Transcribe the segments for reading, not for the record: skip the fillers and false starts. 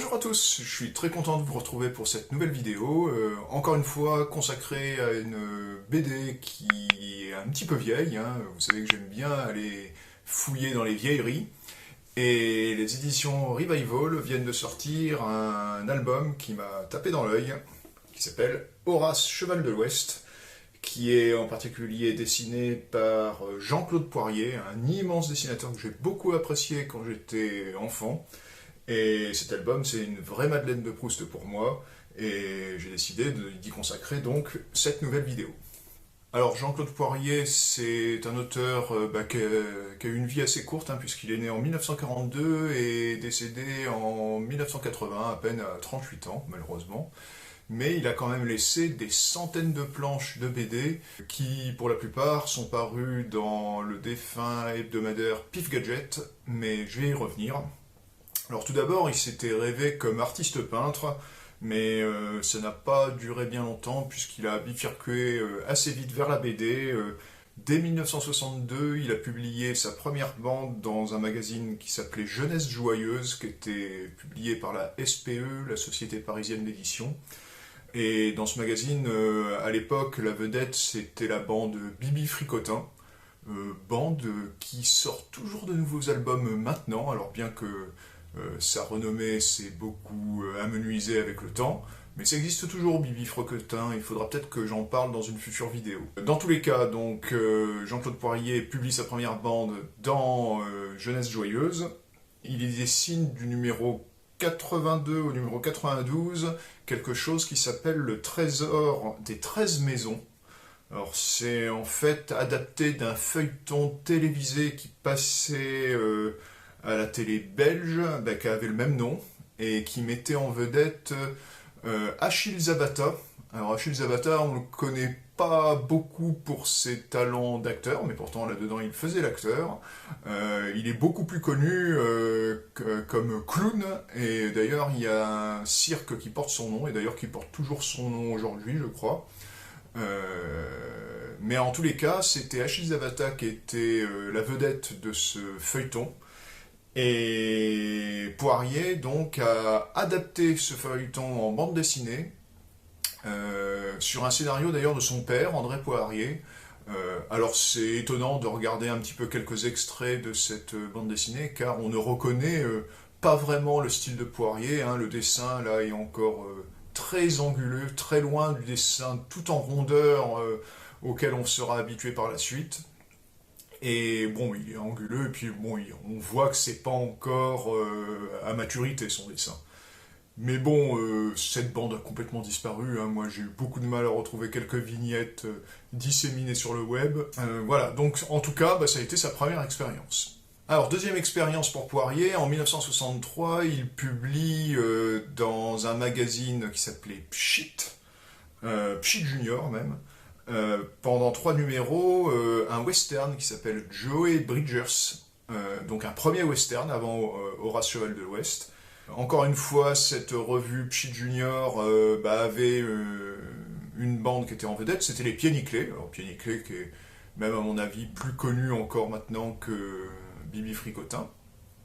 Bonjour à tous, je suis très content de vous retrouver pour cette nouvelle vidéo, encore une fois consacrée à une BD qui est un petit peu vieille, hein. Vous savez que j'aime bien aller fouiller dans les vieilleries, et les éditions Revival viennent de sortir un album qui m'a tapé dans l'œil, qui s'appelle Horace Cheval de l'Ouest, qui est en particulier dessiné par Jean-Claude Poirier, un immense dessinateur que j'ai beaucoup apprécié quand j'étais enfant. Et cet album, c'est une vraie Madeleine de Proust pour moi, et j'ai décidé d'y consacrer donc cette nouvelle vidéo. Alors Jean-Claude Poirier, c'est un auteur qui a eu une vie assez courte, hein, puisqu'il est né en 1942 et décédé en 1980, à peine à 38 ans, malheureusement. Mais il a quand même laissé des centaines de planches de BD qui, pour la plupart, sont parues dans le défunt hebdomadaire Pif Gadget, mais je vais y revenir. Alors tout d'abord, il s'était rêvé comme artiste peintre, mais ça n'a pas duré bien longtemps puisqu'il a bifurqué assez vite vers la BD. Dès 1962, il a publié sa première bande dans un magazine qui s'appelait Jeunesse Joyeuse, qui était publié par la SPE, la Société Parisienne d'Édition. Et dans ce magazine, à l'époque, la vedette, c'était la bande Bibi Fricotin, bande qui sort toujours de nouveaux albums maintenant, alors bien que sa renommée s'est beaucoup amenuisée avec le temps, mais ça existe toujours, Bibi Fricotin. Il faudra peut-être que j'en parle dans une future vidéo. Dans tous les cas, donc Jean-Claude Poirier publie sa première bande dans Jeunesse Joyeuse. Il y dessine du numéro 82 au numéro 92 quelque chose qui s'appelle le Trésor des 13 maisons. Alors c'est en fait adapté d'un feuilleton télévisé qui passait à la télé belge, qui avait le même nom, et qui mettait en vedette Achille Zabata. Alors Achille Zabata, on ne le connaît pas beaucoup pour ses talents d'acteur, mais pourtant là-dedans il faisait l'acteur. Il est beaucoup plus connu comme clown, et d'ailleurs il y a un cirque qui porte son nom, et d'ailleurs qui porte toujours son nom aujourd'hui, je crois. Mais en tous les cas, c'était Achille Zabata qui était la vedette de ce feuilleton. Et Poirier, donc, a adapté ce feuilleton en bande dessinée, sur un scénario d'ailleurs de son père, André Poirier. Alors c'est étonnant de regarder un petit peu quelques extraits de cette bande dessinée, car on ne reconnaît pas vraiment le style de Poirier, hein. Le dessin, là, est encore très anguleux, très loin du dessin tout en rondeur auquel on sera habitué par la suite. Et bon, il est anguleux, et puis bon, on voit que c'est pas encore à maturité son dessin. Mais bon, cette bande a complètement disparu, hein. Moi j'ai eu beaucoup de mal à retrouver quelques vignettes disséminées sur le web. Voilà, donc en tout cas, ça a été sa première expérience. Alors, deuxième expérience pour Poirier, en 1963, il publie dans un magazine qui s'appelait Pchit, Pchit Junior même, pendant 3 numéros, un western qui s'appelle Joey Bridgers, donc un premier western avant Horace Cheval de l'Ouest. Encore une fois, cette revue Pchit Junior avait une bande qui était en vedette, c'était les Pieds Nickelés. Alors Pieds Nickelés qui est même à mon avis plus connu encore maintenant que Bibi Fricotin.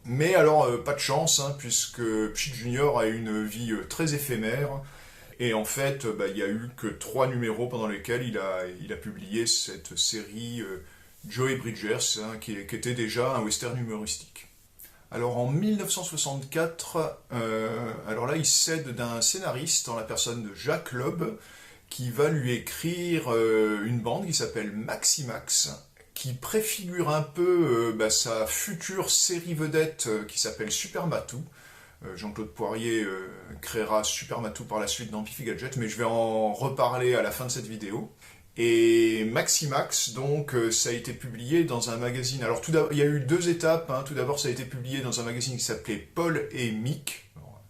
Mais alors, pas de chance, hein, puisque Pchit Junior a une vie très éphémère. Et en fait, il n'y a eu que 3 numéros pendant lesquels il a publié cette série Joey Bridgers, hein, qui était déjà un western humoristique. Alors en 1964, alors là il s'aide d'un scénariste en la personne de Jacques Loeb, qui va lui écrire une bande qui s'appelle Maximax, qui préfigure un peu sa future série vedette qui s'appelle Super Matou. Jean-Claude Poirier créera Super Matou par la suite dans Pif Gadget, mais je vais en reparler à la fin de cette vidéo. Et Maximax, donc, ça a été publié dans un magazine. Alors, il y a eu 2 étapes, hein. Tout d'abord, ça a été publié dans un magazine qui s'appelait Paul et Mick. Alors,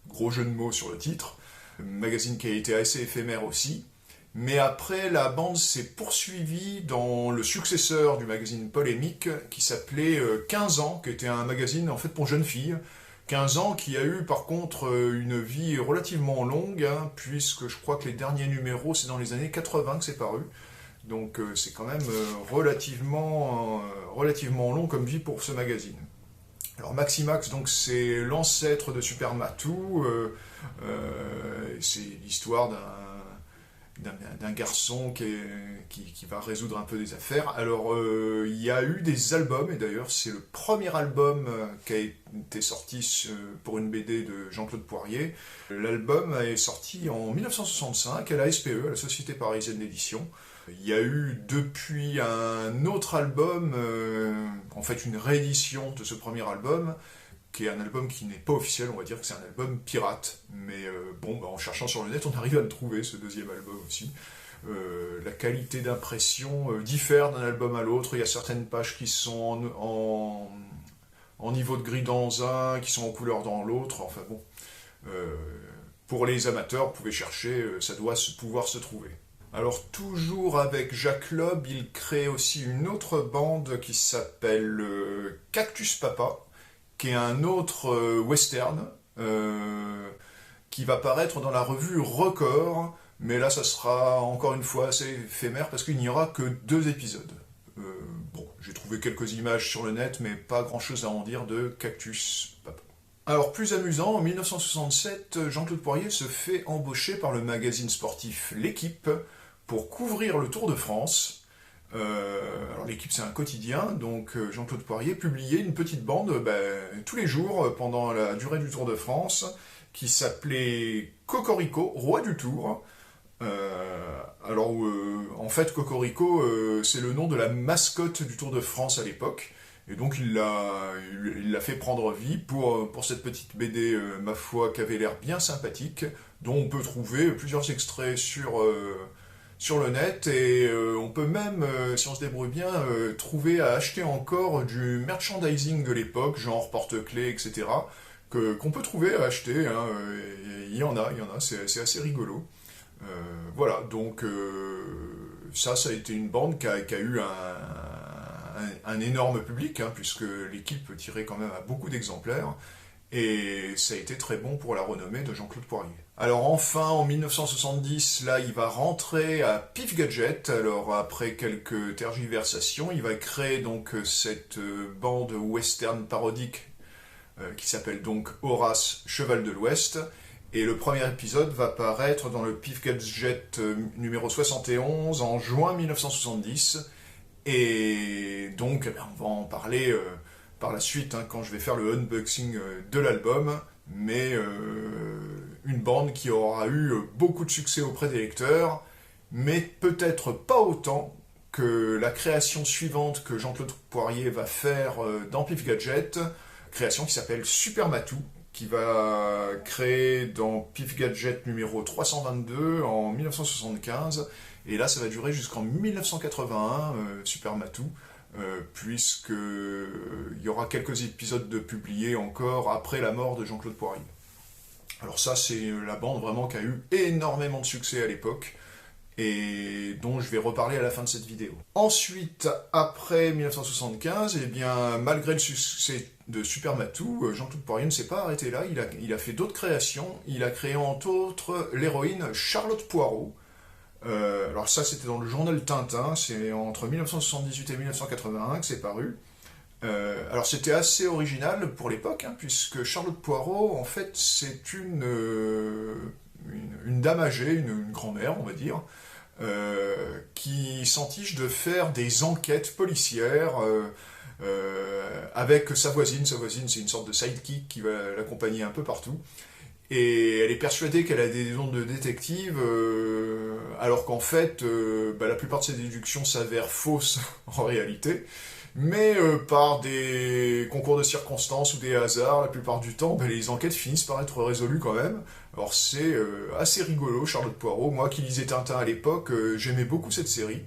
gros jeu de mots sur le titre. Un magazine qui a été assez éphémère aussi. Mais après, la bande s'est poursuivie dans le successeur du magazine Paul et Mick, qui s'appelait 15 ans, qui était un magazine en fait pour jeunes filles. 15 ans qui a eu par contre une vie relativement longue, hein, puisque je crois que les derniers numéros, c'est dans les années 80 que c'est paru. Donc c'est quand même relativement long comme vie pour ce magazine. Alors Maximax, donc c'est l'ancêtre de Super Matou, c'est l'histoire d'un garçon qui va résoudre un peu des affaires. Alors il y a eu des albums, et d'ailleurs c'est le premier album qui a été sorti pour une BD de Jean-Claude Poirier. L'album est sorti en 1965 à la SPE, à la Société Parisienne d'Édition. Il y a eu depuis un autre album, en fait une réédition de ce premier album, qui est un album qui n'est pas officiel, on va dire que c'est un album pirate. Mais bon, en cherchant sur le net, on arrive à le trouver, ce deuxième album aussi. La qualité d'impression diffère d'un album à l'autre. Il y a certaines pages qui sont en niveau de gris dans un, qui sont en couleur dans l'autre. Enfin bon, pour les amateurs, vous pouvez chercher, ça doit pouvoir se trouver. Alors toujours avec Jacques Loeb, il crée aussi une autre bande qui s'appelle Cactus Papa, qui est un autre western qui va paraître dans la revue Record, mais là ça sera encore une fois assez éphémère parce qu'il n'y aura que 2 épisodes. Bon, j'ai trouvé quelques images sur le net, mais pas grand chose à en dire de Cactus Papa. Alors plus amusant, en 1967, Jean-Claude Poirier se fait embaucher par le magazine sportif L'Équipe pour couvrir le Tour de France. Alors l'équipe c'est un quotidien, donc Jean-Claude Poirier publiait une petite bande tous les jours pendant la durée du Tour de France qui s'appelait Cocorico, roi du Tour. Alors en fait Cocorico c'est le nom de la mascotte du Tour de France à l'époque, et donc il l'a fait prendre vie pour cette petite BD ma foi qui avait l'air bien sympathique, dont on peut trouver plusieurs extraits sur le net, et on peut même, si on se débrouille bien, trouver à acheter encore du merchandising de l'époque, genre porte-clés, etc., qu'on peut trouver à acheter, hein, il y en a, c'est assez rigolo. Voilà, donc ça a été une bande qui a eu un énorme public, hein, puisque l'équipe tirait quand même à beaucoup d'exemplaires, et ça a été très bon pour la renommée de Jean-Claude Poirier. Alors enfin, en 1970, là, il va rentrer à Pif Gadget. Alors après quelques tergiversations, il va créer donc cette bande western parodique qui s'appelle donc Horace, Cheval de l'Ouest. Et le premier épisode va paraître dans le Pif Gadget numéro 71 en juin 1970. Et donc, on va en parler par la suite, hein, quand je vais faire le unboxing de l'album. Mais une bande qui aura eu beaucoup de succès auprès des lecteurs, mais peut-être pas autant que la création suivante que Jean-Claude Poirier va faire dans Pif Gadget, création qui s'appelle Super Matou, qui va créer dans Pif Gadget numéro 322 en 1975, et là ça va durer jusqu'en 1981, Super Matou, puisqu'il y aura quelques épisodes de publiés encore après la mort de Jean-Claude Poirier. Alors ça, c'est la bande vraiment qui a eu énormément de succès à l'époque, et dont je vais reparler à la fin de cette vidéo. Ensuite, après 1975, eh bien, malgré le succès de Super Matou, Jean-Claude Poirier ne s'est pas arrêté là, il a fait d'autres créations. Il a créé entre autres l'héroïne Charlotte Poirot. Alors ça, c'était dans le journal Tintin, c'est entre 1978 et 1981 que c'est paru. Alors c'était assez original pour l'époque, hein, puisque Charlotte Poirot, en fait, c'est une dame âgée, une grand-mère, on va dire, qui s'entiche de faire des enquêtes policières avec sa voisine. Sa voisine, c'est une sorte de sidekick qui va l'accompagner un peu partout. Et elle est persuadée qu'elle a des dons de détective, alors qu'en fait, la plupart de ses déductions s'avèrent fausses en réalité. Mais par des concours de circonstances ou des hasards, la plupart du temps, les enquêtes finissent par être résolues quand même. Alors c'est assez rigolo, Charlotte Poirot. Moi qui lisais Tintin à l'époque, j'aimais beaucoup cette série.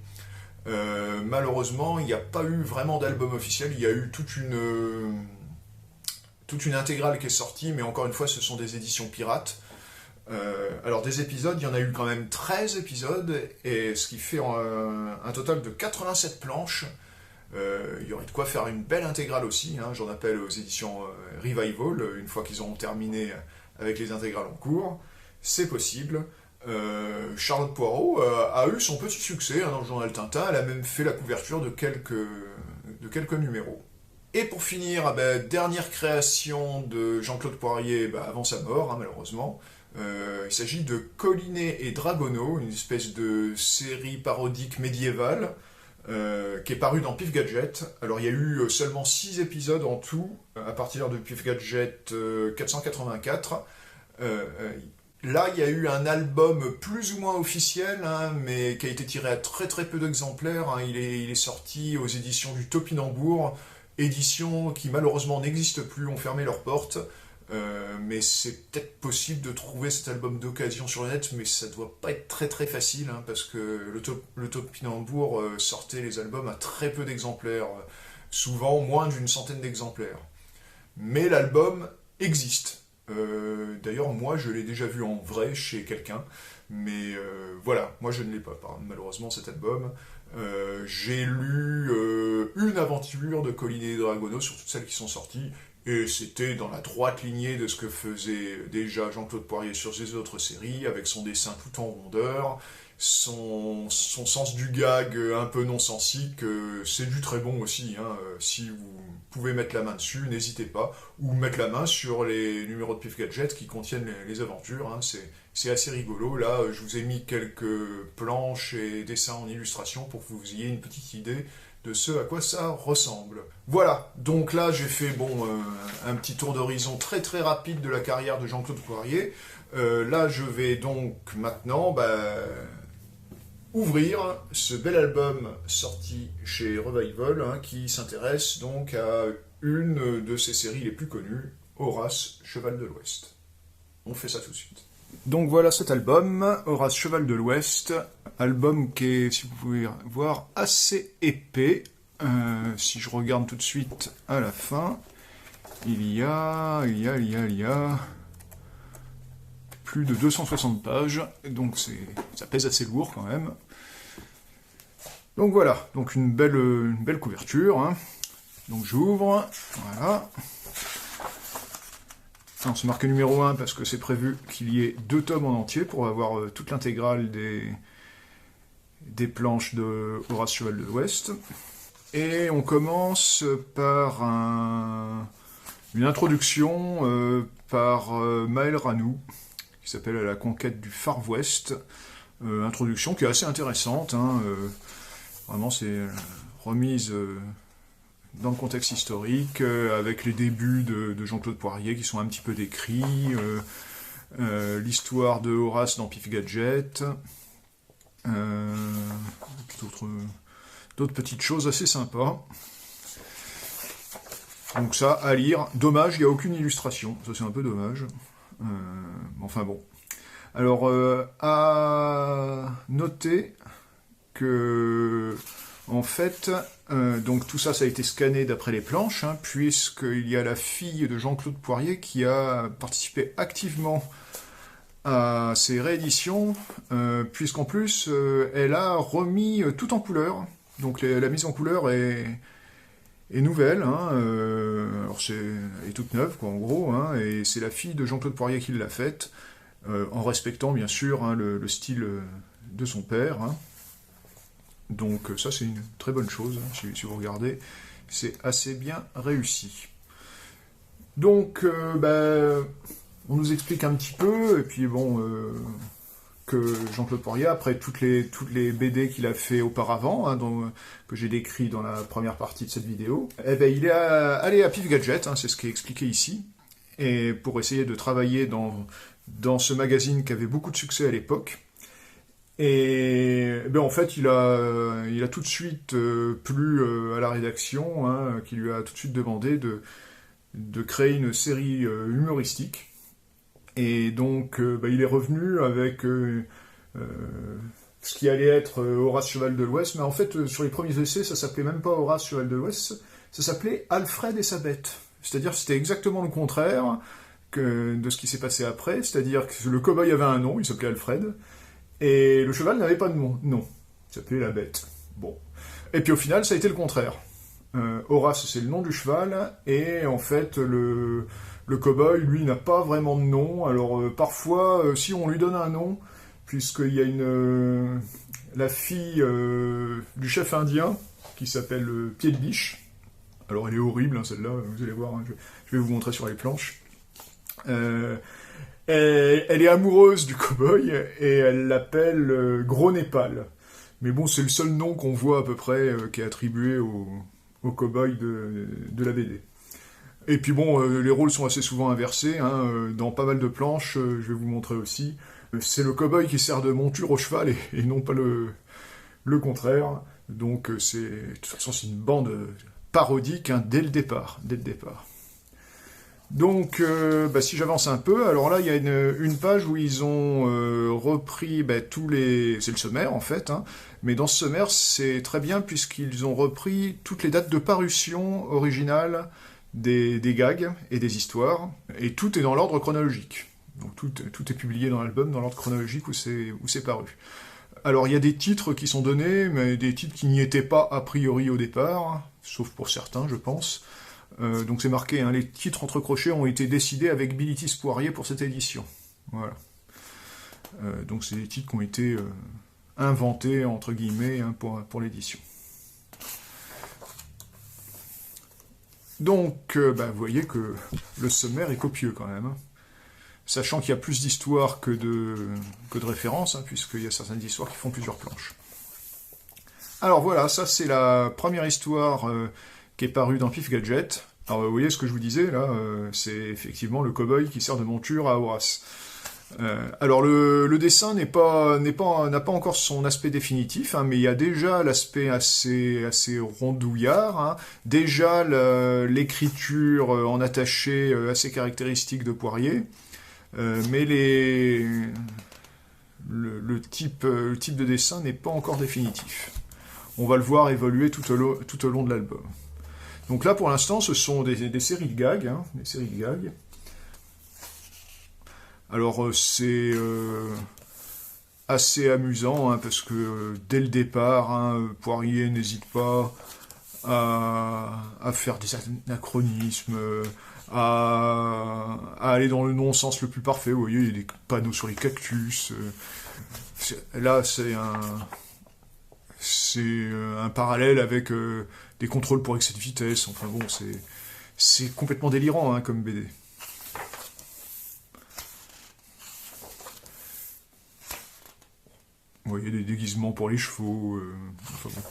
Malheureusement, il n'y a pas eu vraiment d'album officiel. Il y a eu toute une intégrale qui est sortie, mais encore une fois, ce sont des éditions pirates. Alors des épisodes, il y en a eu quand même 13 épisodes, et ce qui fait un total de 87 planches. Il y aurait de quoi faire une belle intégrale aussi, hein. J'en appelle aux éditions Revival, une fois qu'ils auront terminé avec les intégrales en cours. C'est possible. Charlotte Poirot a eu son petit succès, hein, dans le journal Tintin. Elle a même fait la couverture de quelques numéros. Et pour finir, ah ben, dernière création de Jean-Claude Poirier avant sa mort, hein, malheureusement. Il s'agit de Collinet et Dragono, une espèce de série parodique médiévale qui est parue dans Pif Gadget. Alors il y a eu seulement 6 épisodes en tout, à partir de Pif Gadget 484. Là, il y a eu un album plus ou moins officiel, hein, mais qui a été tiré à très très peu d'exemplaires. Hein. Il est sorti aux éditions du Topinambour, éditions qui malheureusement n'existent plus, ont fermé leurs portes. Mais c'est peut-être possible de trouver cet album d'occasion sur le net, mais ça doit pas être très très facile, hein, parce que le Topinambour sortait les albums à très peu d'exemplaires, souvent moins d'une centaine d'exemplaires. Mais l'album existe. D'ailleurs, moi, je l'ai déjà vu en vrai chez quelqu'un, mais voilà, moi je ne l'ai pas, malheureusement, cet album. J'ai lu une aventure de Collinet et Dragono sur toutes celles qui sont sorties, et c'était dans la droite lignée de ce que faisait déjà Jean-Claude Poirier sur ses autres séries, avec son dessin tout en rondeur, son sens du gag un peu non-sensique, c'est du très bon aussi, hein. Si vous pouvez mettre la main dessus, n'hésitez pas, ou mettre la main sur les numéros de Pif Gadget qui contiennent les aventures, hein. C'est assez rigolo. Là, je vous ai mis quelques planches et dessins en illustration pour que vous ayez une petite idée de ce à quoi ça ressemble. Voilà, donc là j'ai fait un petit tour d'horizon très très rapide de la carrière de Jean-Claude Poirier. Là je vais donc maintenant ouvrir ce bel album sorti chez Revival, hein, qui s'intéresse donc à une de ses séries les plus connues, Horace, Cheval de l'Ouest. On fait ça tout de suite. Donc voilà cet album, Horace, Cheval de l'Ouest, album qui est, si vous pouvez voir, assez épais. Si je regarde tout de suite à la fin, il y a plus de 260 pages, donc ça pèse assez lourd quand même. Donc voilà, donc une belle couverture, hein. Donc j'ouvre, voilà. Alors, c'est marqué numéro 1 parce que c'est prévu qu'il y ait 2 tomes en entier pour avoir toute l'intégrale des planches de Horace Cheval de l'Ouest. Et on commence par une introduction par Maël Ranou, qui s'appelle « La conquête du Far West ». Introduction qui est assez intéressante, hein, vraiment c'est remise dans le contexte historique, avec les débuts de Jean-Claude Poirier qui sont un petit peu décrits, l'histoire de Horace dans Pif Gadget, d'autres petites choses assez sympas. Donc ça, à lire. Dommage, il n'y a aucune illustration, ça c'est un peu dommage. Enfin bon. Alors, à noter que, en fait, donc tout ça, ça a été scanné d'après les planches, hein, puisqu'il y a la fille de Jean-Claude Poirier qui a participé activement à ces rééditions, puisqu'en plus, elle a remis tout en couleur. Donc la mise en couleur est nouvelle, hein, alors elle est toute neuve, quoi, en gros, hein, et c'est la fille de Jean-Claude Poirier qui l'a faite, en respectant bien sûr, hein, le style de son père, hein. Donc ça c'est une très bonne chose, hein, si vous regardez, c'est assez bien réussi. Donc on nous explique un petit peu, et puis bon, que Jean-Claude Poirier, après toutes les BD qu'il a fait auparavant, hein, que j'ai décrit dans la première partie de cette vidéo, il est allé à Pif Gadget, hein, c'est ce qui est expliqué ici, et pour essayer de travailler dans ce magazine qui avait beaucoup de succès à l'époque. Et en fait, il a tout de suite plu à la rédaction, hein, qui lui a tout de suite demandé de créer une série humoristique. Et donc, il est revenu avec ce qui allait être Horace Cheval de l'Ouest. Mais en fait, sur les premiers essais, ça s'appelait même pas Horace Cheval de l'Ouest, ça s'appelait Alfred et sa bête. C'est-à-dire que c'était exactement le contraire de ce qui s'est passé après. C'est-à-dire que le cow-boy avait un nom, il s'appelait Alfred. Et le cheval n'avait pas de nom. Non, il s'appelait la bête. Bon. Et puis au final, ça a été le contraire. Horace, c'est le nom du cheval, et en fait, le cow-boy, lui, n'a pas vraiment de nom. Alors parfois, si on lui donne un nom, puisqu'il y a la fille du chef indien, qui s'appelle Pied de Biche, Alors elle est horrible, hein, celle-là, vous allez voir, hein, je vais vous montrer sur les planches. Elle est amoureuse du cow-boy et elle l'appelle Gros Népal. Mais bon, c'est le seul nom qu'on voit à peu près qui est attribué au cow-boy de la BD. Et puis bon, les rôles sont assez souvent inversés, hein, dans pas mal de planches, je vais vous montrer aussi. C'est le cow-boy qui sert de monture au cheval et non pas le contraire. Donc de toute façon c'est une bande parodique, hein, dès le départ. Donc si j'avance un peu, alors là il y a une page où ils ont repris c'est le sommaire en fait, hein, mais dans ce sommaire c'est très bien puisqu'ils ont repris toutes les dates de parution originales des gags et des histoires, et tout est dans l'ordre chronologique. Donc tout est publié dans l'album dans l'ordre chronologique où c'est paru. Alors il y a des titres qui sont donnés, mais des titres qui n'y étaient pas a priori au départ, sauf pour certains je pense. Donc c'est marqué, hein, les titres entre crochets ont été décidés avec Bilitis Poirier pour cette édition. Voilà. Donc c'est des titres qui ont été inventés entre guillemets, hein, pour l'édition. Donc vous voyez que le sommaire est copieux quand même, hein. Sachant qu'il y a plus d'histoires que de références, hein, puisqu'il y a certaines histoires qui font plusieurs planches. Alors voilà, ça c'est la première histoire qui est parue dans Pif Gadget. Alors vous voyez ce que je vous disais, là, c'est effectivement le cow-boy qui sert de monture à Horace. Alors le dessin n'a pas encore son aspect définitif, hein, mais il y a déjà l'aspect assez rondouillard, hein, déjà l'écriture en attaché assez caractéristique de Poirier. Mais le type de dessin n'est pas encore définitif. On va le voir évoluer tout au long de l'album. Donc là, pour l'instant, ce sont des séries de gags, hein, des séries de gags. Alors c'est assez amusant, hein, parce que dès le départ, hein, Poirier n'hésite pas à faire des anachronismes, à aller dans le non-sens le plus parfait. Vous voyez, il y a des panneaux sur les cactus. Là, c'est un parallèle avec des contrôles pour excès de vitesse. Enfin bon, c'est complètement délirant, hein, comme BD. Vous voyez, des déguisements pour les chevaux. Enfin bon.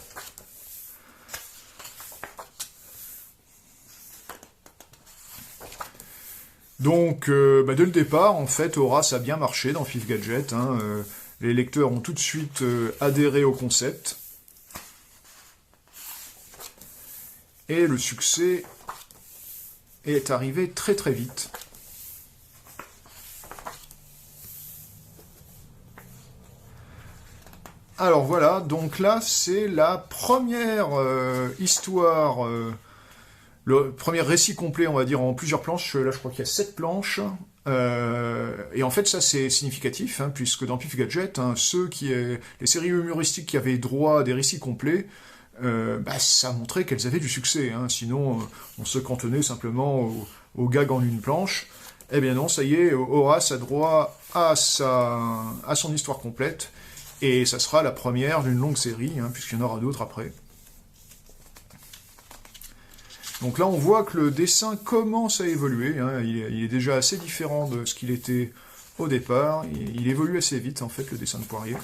Donc, dès le départ, en fait, Horace a bien marché dans Pif Gadget, hein, les lecteurs ont tout de suite adhéré au concept. Et le succès est arrivé très très vite. Alors voilà, donc là, c'est la première histoire... le premier récit complet, on va dire, en plusieurs planches. Là, je crois qu'il y a 7 planches. Et en fait, ça, c'est significatif, hein, puisque dans Pif Gadget, hein, les séries humoristiques qui avaient droit à des récits complets, ça montrait qu'elles avaient du succès. Hein, sinon, on se cantonnait simplement aux gags en une planche. Eh bien non, ça y est, Horace a droit à son histoire complète. Et ça sera la première d'une longue série, hein, puisqu'il y en aura d'autres après. Donc là, on voit que le dessin commence à évoluer, hein. Il est déjà assez différent de ce qu'il était au départ. Il évolue assez vite, en fait, le dessin de Poirier.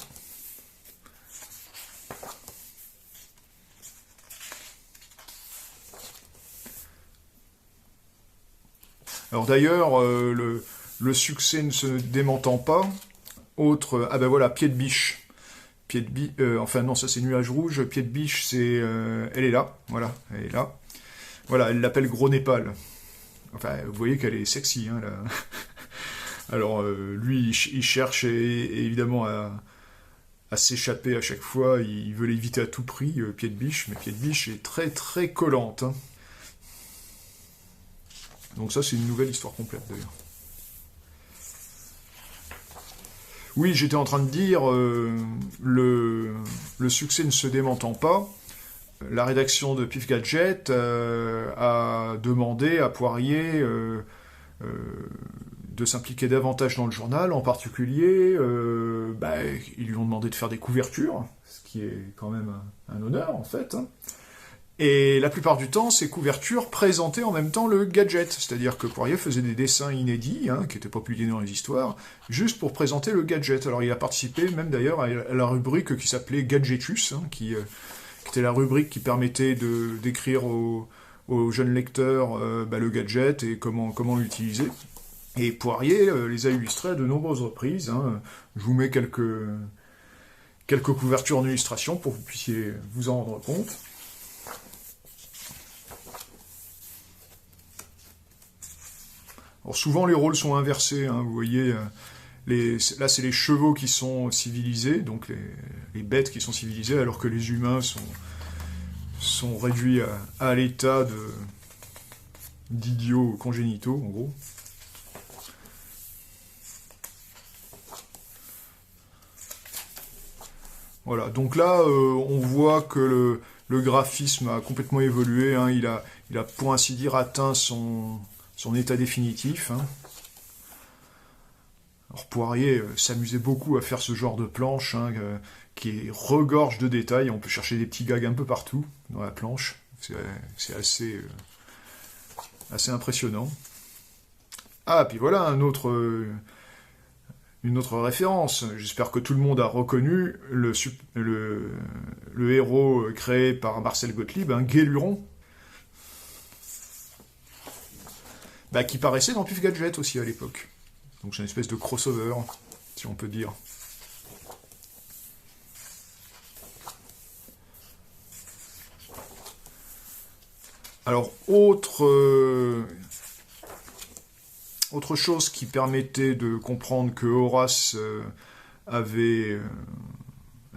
Alors d'ailleurs, le succès ne se démentant pas, ah ben voilà, Pied de Biche. Enfin non, ça c'est Nuage Rouge. Pied de Biche, elle est là, voilà, elle est là. Voilà, elle l'appelle Gros Népal. Enfin, vous voyez qu'elle est sexy, hein, là. Alors, lui, il cherche évidemment à s'échapper à chaque fois. Il veut l'éviter à tout prix, Pied de Biche. Mais Pied de Biche est très très collante, hein. Donc ça, c'est une nouvelle histoire complète, d'ailleurs. Oui, j'étais en train de dire, le succès ne se démentant pas, la rédaction de Pif Gadget a demandé à Poirier de s'impliquer davantage dans le journal. En particulier, ils lui ont demandé de faire des couvertures, ce qui est quand même un honneur, en fait, hein. Et la plupart du temps, ces couvertures présentaient en même temps le gadget. C'est-à-dire que Poirier faisait des dessins inédits, hein, qui n'étaient pas publiés dans les histoires, juste pour présenter le gadget. Alors il a participé même d'ailleurs à la rubrique qui s'appelait Gadgetus, hein, qui était la rubrique qui permettait de d'écrire aux jeunes lecteurs le gadget et comment l'utiliser. Et Poirier les a illustrés à de nombreuses reprises. Hein. Je vous mets quelques couvertures en illustration pour que vous puissiez vous en rendre compte. Alors souvent les rôles sont inversés, hein, vous voyez, là c'est les chevaux qui sont civilisés, donc les bêtes qui sont civilisées, alors que les humains sont réduits à l'état d'idiots congénitaux, en gros. Voilà, donc là on voit que le graphisme a complètement évolué, hein, il a pour ainsi dire atteint son état définitif. Hein. Alors Poirier s'amusait beaucoup à faire ce genre de planche, hein, qui regorge de détails. On peut chercher des petits gags un peu partout dans la planche. C'est assez impressionnant. Ah, puis voilà une autre référence. J'espère que tout le monde a reconnu le héros créé par Marcel Gottlieb, hein, Guéluron. Qui paraissait dans Puff Gadget aussi à l'époque. Donc c'est une espèce de crossover, si on peut dire. Alors, autre chose qui permettait de comprendre que Horace avait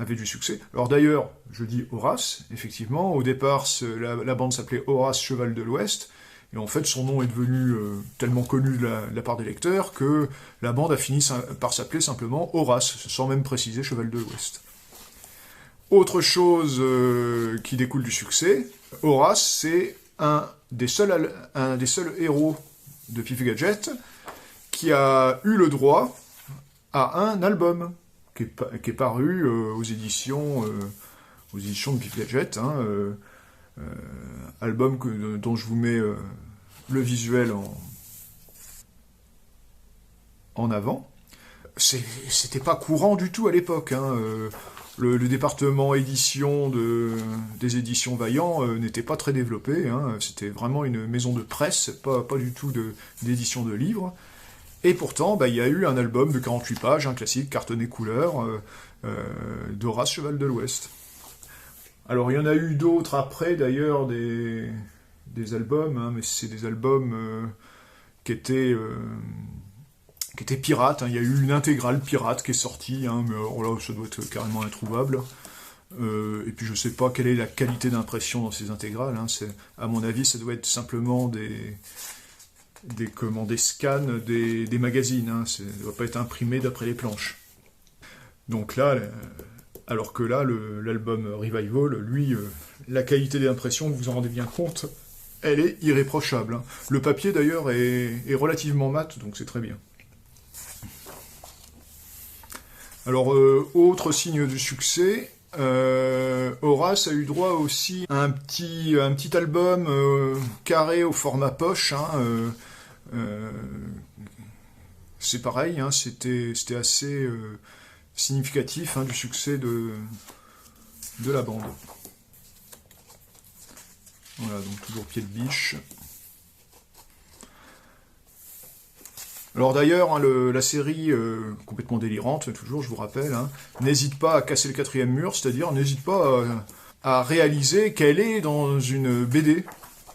du succès. Alors d'ailleurs, je dis Horace, effectivement, au départ, la bande s'appelait Horace Cheval de l'Ouest, et en fait, son nom est devenu tellement connu de la part des lecteurs que la bande a fini par s'appeler simplement Horace, sans même préciser Cheval de l'Ouest. Autre chose qui découle du succès, Horace, c'est un des seuls héros de Puff Gadget qui a eu le droit à un album qui est paru aux éditions de Puff Gadget, hein, album dont je vous mets le visuel en avant. C'était pas courant du tout à l'époque. Hein. Le département édition des éditions Vaillant n'était pas très développé. Hein. C'était vraiment une maison de presse, pas du tout d'édition de livres. Et pourtant, il y a eu un album de 48 pages, un classique, cartonné couleur, d'Horace Cheval de l'Ouest. Alors, il y en a eu d'autres après, d'ailleurs, des albums, hein, mais c'est des albums qui étaient pirates. Hein. Il y a eu une intégrale pirate qui est sortie, hein, mais alors là, ça doit être carrément introuvable. Et puis, je sais pas quelle est la qualité d'impression dans ces intégrales. Hein. À mon avis, ça doit être simplement des scans des magazines. Hein. Ça ne doit pas être imprimé d'après les planches. Donc là... Alors que là, l'album Revival, lui, la qualité des impressions, vous vous en rendez bien compte, elle est irréprochable. Hein. Le papier, d'ailleurs, est relativement mat, donc c'est très bien. Alors, autre signe du succès, Horace a eu droit aussi à un petit album carré au format poche. Hein, c'est pareil, hein, c'était assez... significatif, hein, du succès de la bande. Voilà, donc toujours pied de biche. Alors d'ailleurs, hein, la série, complètement délirante, toujours, je vous rappelle, hein, n'hésite pas à casser le 4e mur, c'est-à-dire n'hésite pas à réaliser qu'elle est dans une BD.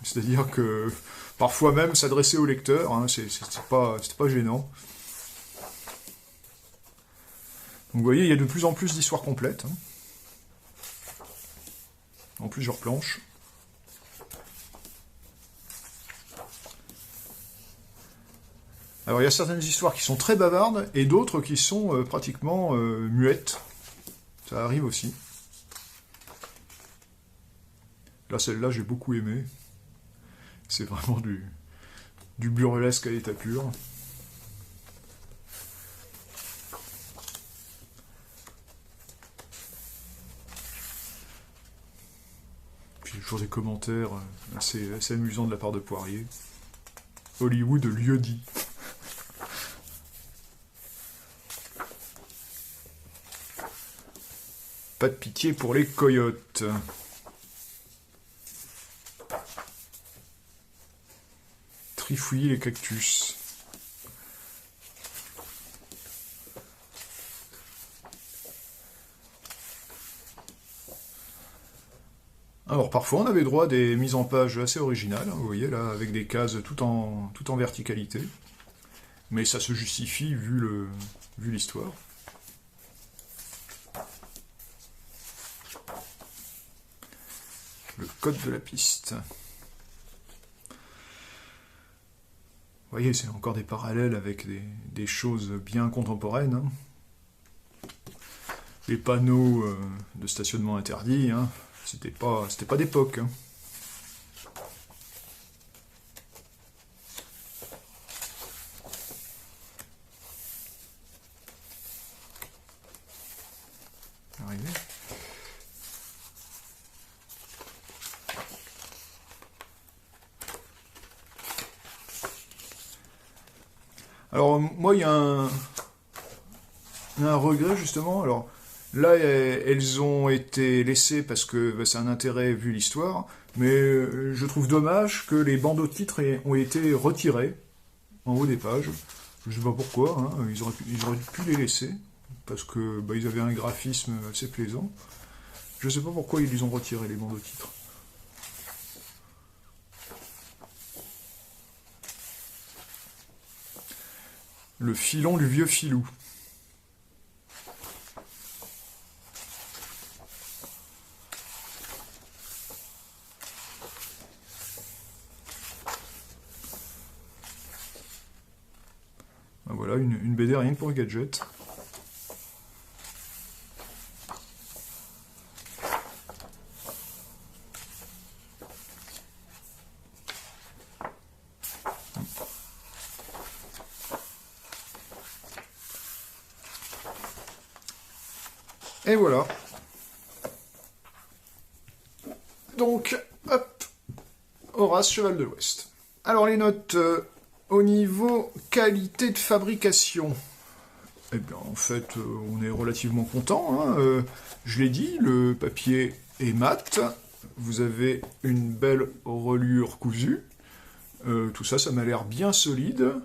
C'est-à-dire que parfois même s'adresser au lecteur, hein, c'était pas gênant. Donc vous voyez, il y a de plus en plus d'histoires complètes, hein, en plusieurs planches. Alors il y a certaines histoires qui sont très bavardes, et d'autres qui sont pratiquement muettes. Ça arrive aussi. Là, celle-là, j'ai beaucoup aimé. C'est vraiment du burlesque à l'état pur. toujours des commentaires assez amusants de la part de Poirier. Hollywood lieu dit. Pas de pitié pour les coyotes. Trifouiller les cactus. Alors parfois on avait droit à des mises en page assez originales, hein, vous voyez là, avec des cases tout en verticalité. Mais ça se justifie vu l'histoire. Le code de la piste. Vous voyez, c'est encore des parallèles avec des choses bien contemporaines. Hein. Les panneaux de stationnement interdit, hein, c'était pas d'époque. Hein. Arrivé. Alors, moi, il y a un regret, justement. Alors, là, elles ont été laissées parce que c'est un intérêt vu l'histoire, mais je trouve dommage que les bandeaux de titres ont été retirés en haut des pages. Je sais pas pourquoi, hein, ils auraient pu les laisser, parce que ils avaient un graphisme assez plaisant. Je sais pas pourquoi ils les ont retirés, les bandeaux de titres. Le filon du vieux filou. Voilà, une BD rien que pour le gadget. Et voilà. Donc, hop, Horace, Cheval de l'Ouest. Alors les notes au niveau qualité de fabrication. Eh bien, en fait, on est relativement content. Hein. Je l'ai dit, le papier est mat. Vous avez une belle reliure cousue. Tout ça, ça m'a l'air bien solide.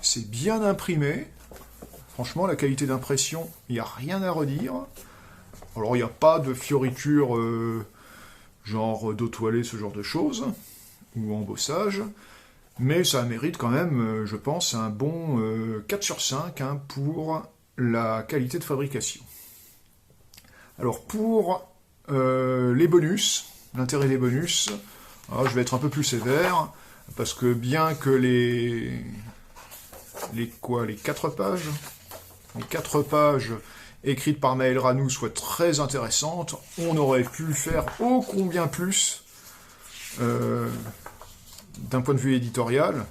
C'est bien imprimé. Franchement, la qualité d'impression, il n'y a rien à redire. Alors, il n'y a pas de fioritures genre d'eau toilée, ce genre de choses, ou embossage. Mais ça mérite quand même, je pense, un bon 4 sur 5 hein, pour la qualité de fabrication. Alors pour les bonus, l'intérêt des bonus, alors je vais être un peu plus sévère, parce que bien que les 4 pages écrites par Maël Ranou soient très intéressantes, on aurait pu faire ô combien plus d'un point de vue éditorial,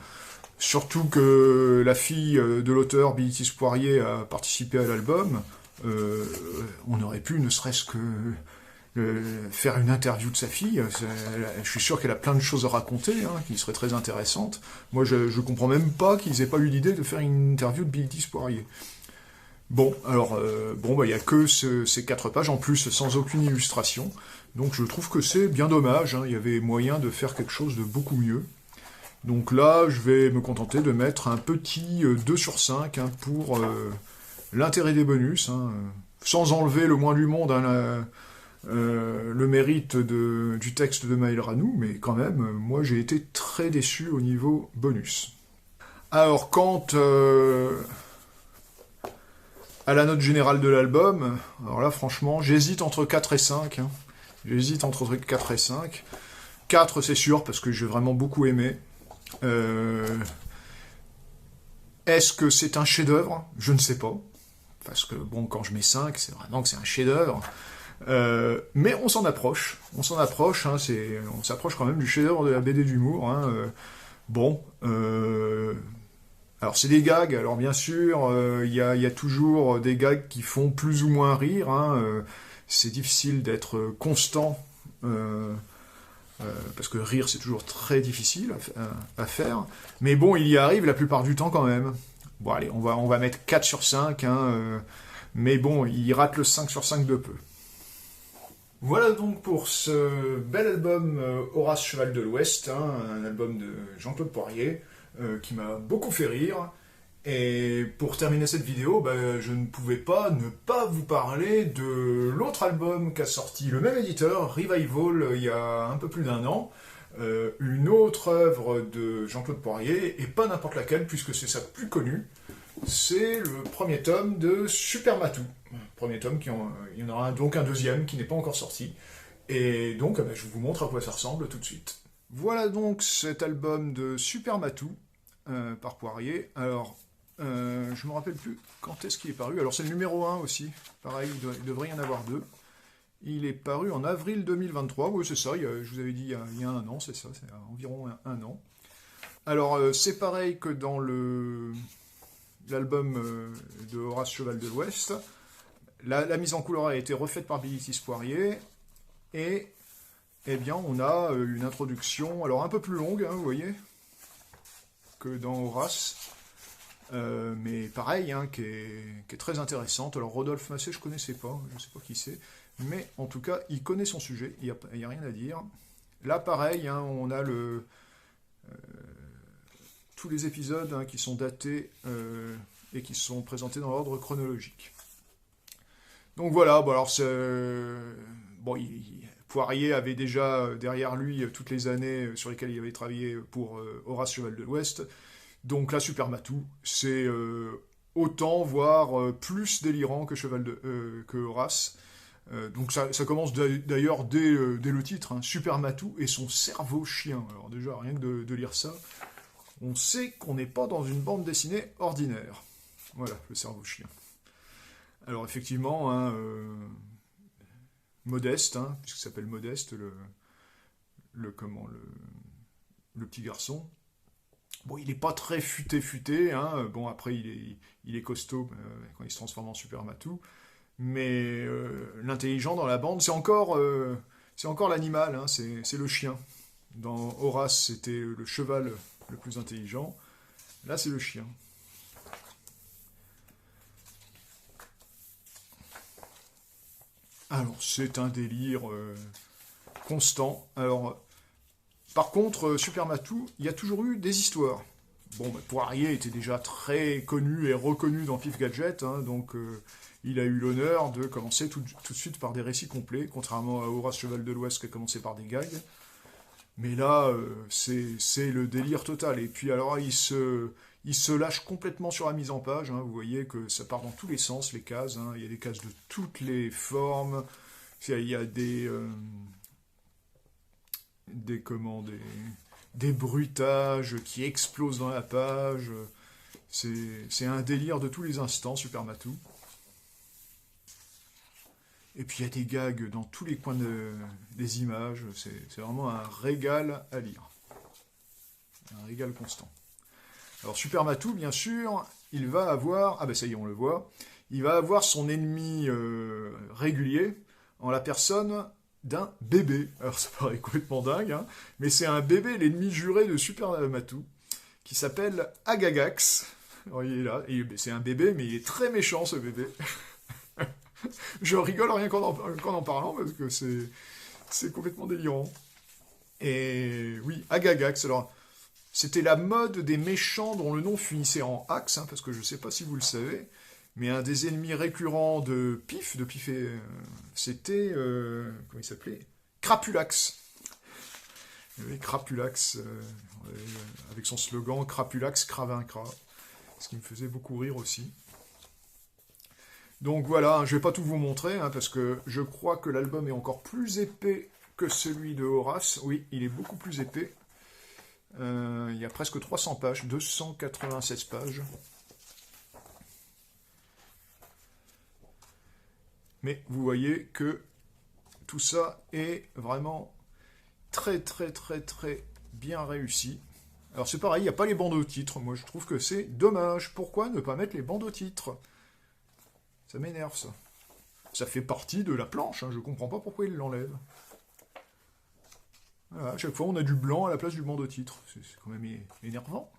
surtout que la fille de l'auteur, Bilitis Poirier, a participé à l'album, on aurait pu ne serait-ce que faire une interview de sa fille. Je suis sûr qu'elle a plein de choses à raconter, hein, qui seraient très intéressantes. Moi, je comprends même pas qu'ils aient pas eu l'idée de faire une interview de Bilitis Poirier. Bon, alors, il n'y a que ces 4 pages, en plus, sans aucune illustration. Donc je trouve que c'est bien dommage, hein, il y avait moyen de faire quelque chose de beaucoup mieux. Donc là, je vais me contenter de mettre un petit 2 sur 5 hein, pour l'intérêt des bonus, hein, sans enlever le moins du monde hein, le mérite du texte de Maël Ranou, mais quand même, moi j'ai été très déçu au niveau bonus. Alors, quant à la note générale de l'album, alors là, franchement, j'hésite entre 4 et 5. Hein. J'hésite entre 4 et 5. 4, c'est sûr, parce que j'ai vraiment beaucoup aimé. Est-ce que c'est un chef-d'œuvre? Je ne sais pas. Parce que, bon, quand je mets 5, c'est vraiment que c'est un chef-d'œuvre. Mais on s'en approche. On s'en approche, hein, on s'approche quand même du chef-d'œuvre de la BD d'humour. Hein, bon, alors c'est des gags, alors bien sûr, il y a toujours des gags qui font plus ou moins rire. Hein, c'est difficile d'être constant parce que rire c'est toujours très difficile à faire, mais bon, il y arrive la plupart du temps quand même. Bon allez, on va mettre 4 sur 5, hein, mais bon, il rate le 5 sur 5 de peu. Voilà donc pour ce bel album Horace Cheval de l'Ouest, hein, un album de Jean-Claude Poirier, qui m'a beaucoup fait rire. Et pour terminer cette vidéo, je ne pouvais pas ne pas vous parler de l'autre album qu'a sorti le même éditeur, Revival, il y a un peu plus d'1 an. Une autre œuvre de Jean-Claude Poirier, et pas n'importe laquelle, puisque c'est sa plus connue. C'est le premier tome de Super Matou. Premier tome, il y en aura donc un deuxième qui n'est pas encore sorti. Et donc, je vous montre à quoi ça ressemble tout de suite. Voilà donc cet album de Super Matou, par Poirier. Alors, je ne me rappelle plus quand est-ce qu'il est paru. Alors c'est le numéro 1 aussi. Pareil, il devrait y en avoir 2. Il est paru en avril 2023. Oui, c'est ça, je vous avais dit il y a 1 an, c'est ça, c'est environ un an. Alors, c'est pareil que dans l'album de Horace Cheval de l'Ouest. La mise en couleur a été refaite par Bilitis Poirier. Et, eh bien, on a une introduction, alors un peu plus longue, hein, vous voyez, que dans Horace. Mais pareil, hein, qui est très intéressante. Alors Rodolphe Massé, je ne connaissais pas, je ne sais pas qui c'est, mais en tout cas, il connaît son sujet, il n'y a rien à dire. Là, pareil, hein, on a tous les épisodes, hein, qui sont datés et qui sont présentés dans l'ordre chronologique. Donc voilà, bon, alors bon, Poirier avait déjà derrière lui toutes les années sur lesquelles il avait travaillé pour Horace Cheval de l'Ouest. Donc là, Super Matou, c'est autant, voire plus délirant que que Horace. Donc ça commence d'ailleurs dès le titre, hein, Super Matou et son cerveau chien. Alors déjà, rien que de lire ça, on sait qu'on n'est pas dans une bande dessinée ordinaire. Voilà, le cerveau chien. Alors effectivement, hein, Modeste, hein, puisqu'il s'appelle Modeste, le petit garçon. Bon, il n'est pas très futé, hein. Bon, après, il est costaud quand il se transforme en Super Matou. Mais l'intelligent dans la bande, c'est encore l'animal, hein, c'est le chien. Dans Horace, c'était le cheval le plus intelligent. Là, c'est le chien. Alors, c'est un délire constant. Alors, par contre, Super Matou, il y a toujours eu des histoires. Bon, Poirier était déjà très connu et reconnu dans Pif Gadget, hein, donc il a eu l'honneur de commencer tout de suite par des récits complets, contrairement à Horace Cheval de l'Ouest qui a commencé par des gags. Mais là, c'est le délire total. Et puis alors, il se lâche complètement sur la mise en page, hein. Vous voyez que ça part dans tous les sens, les cases, hein. Il y a des cases de toutes les formes. Il y a des bruitages qui explosent dans la page. C'est un délire de tous les instants, Super Matou. Et puis il y a des gags dans tous les coins des images. C'est vraiment un régal à lire. Un régal constant. Alors Super Matou, bien sûr, il va avoir... Ah ben ça y est, on le voit. Il va avoir son ennemi régulier en la personne d'un bébé. Alors ça paraît complètement dingue, hein, mais c'est un bébé, l'ennemi juré de Super Matou, qui s'appelle Agagax. Alors, il est là, c'est un bébé, mais il est très méchant, ce bébé. Je rigole rien qu'en en parlant, parce que c'est complètement délirant. Et oui, Agagax, alors, c'était la mode des méchants dont le nom finissait en axe, hein, parce que je ne sais pas si vous le savez, mais un des ennemis récurrents de Pif, c'était... comment il s'appelait? Crapulax. Oui, Crapulax, avec son slogan « Crapulax, cravaincra », ce qui me faisait beaucoup rire aussi. Donc voilà, je ne vais pas tout vous montrer, hein, parce que je crois que l'album est encore plus épais que celui de Horace. Oui, il est beaucoup plus épais. Il y a presque 300 pages, 296 pages. Mais vous voyez que tout ça est vraiment très très très très bien réussi. Alors c'est pareil, il n'y a pas les bandeaux titres. Moi je trouve que c'est dommage. Pourquoi ne pas mettre les bandeaux titres? Ça m'énerve ça. Ça fait partie de la planche, hein. Je comprends pas pourquoi ils l'enlèvent. Voilà, à chaque fois, on a du blanc à la place du bandeau titre. C'est quand même énervant.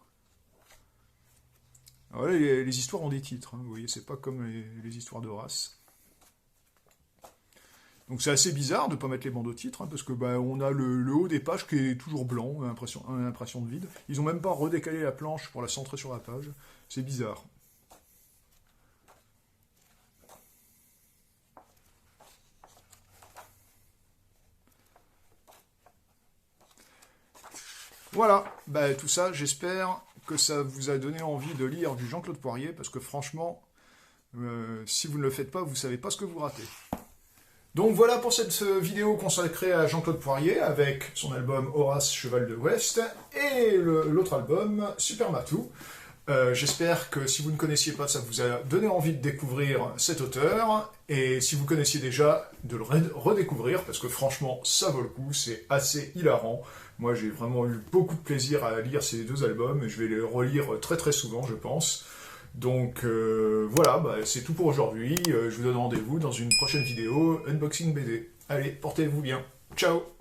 Alors là, les histoires ont des titres, hein, vous voyez, c'est pas comme les histoires d'Horace. Donc c'est assez bizarre de ne pas mettre les bandeaux titres, hein, parce que bah, on a le haut des pages qui est toujours blanc, impression de vide. Ils ont même pas redécalé la planche pour la centrer sur la page. C'est bizarre. Voilà, bah, tout ça, j'espère que ça vous a donné envie de lire du Jean-Claude Poirier, parce que franchement, si vous ne le faites pas, vous ne savez pas ce que vous ratez. Donc voilà pour cette vidéo consacrée à Jean-Claude Poirier, avec son album Horace, Cheval de l'Ouest, et l'autre album, Super Matou. J'espère que si vous ne connaissiez pas, ça vous a donné envie de découvrir cet auteur, et si vous connaissiez déjà, de le redécouvrir, parce que franchement, ça vaut le coup, c'est assez hilarant. Moi, j'ai vraiment eu beaucoup de plaisir à lire ces deux albums, et je vais les relire très très souvent, je pense. Donc voilà, bah, c'est tout pour aujourd'hui. Je vous donne rendez-vous dans une prochaine vidéo Unboxing BD. Allez, portez-vous bien. Ciao!